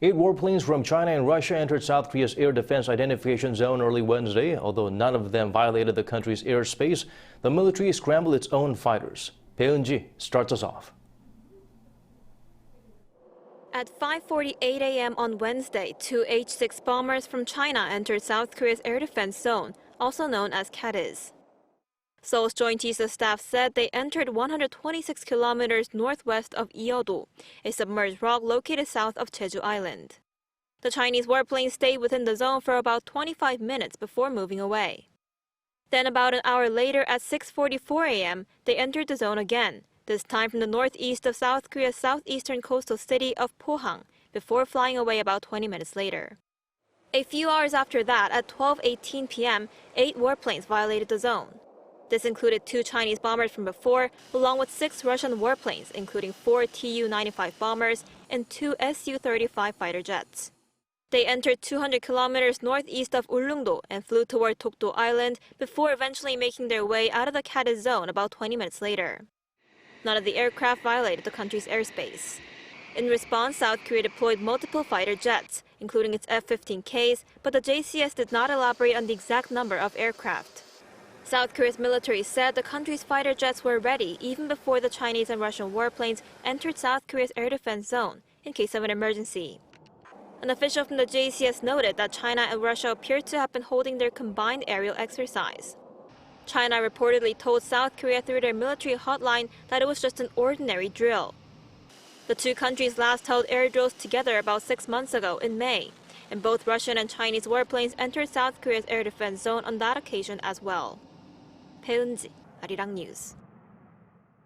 8 warplanes from China and Russia entered South Korea's air defense identification zone early Wednesday. Although none of them violated the country's airspace, the military scrambled its own fighters. Bae Eun-ji starts us off. At 5:48 a.m. on Wednesday, 2 H-6 bombers from China entered South Korea's air defense zone, also known as KADIZ. Seoul's Joint Chiefs of Staff said they entered 126 kilometers northwest of Ieodo, a submerged rock located south of Jeju Island. The Chinese warplanes stayed within the zone for about 25 minutes before moving away. Then about an hour later at 6:44 a.m., they entered the zone again, this time from the northeast of South Korea's southeastern coastal city of Pohang, before flying away about 20 minutes later. A few hours after that, at 12:18 p.m., 8 warplanes violated the zone. This included 2 Chinese bombers from before, along with 6 Russian warplanes, including 4 Tu-95 bombers and 2 Su-35 fighter jets. They entered 200 kilometers northeast of Ulleungdo and flew toward Jeju Island before eventually making their way out of the KADIZ zone about 20 minutes later. None of the aircraft violated the country's airspace. In response, South Korea deployed multiple fighter jets, including its F-15Ks, but the JCS did not elaborate on the exact number of aircraft. South Korea's military said the country's fighter jets were ready even before the Chinese and Russian warplanes entered South Korea's air defense zone in case of an emergency. An official from the JCS noted that China and Russia appeared to have been holding their combined aerial exercise. China reportedly told South Korea through their military hotline that it was just an ordinary drill. The two countries last held air drills together about 6 months ago in May, and both Russian and Chinese warplanes entered South Korea's air defense zone on that occasion as well. Bae Eun-ji, Arirang News.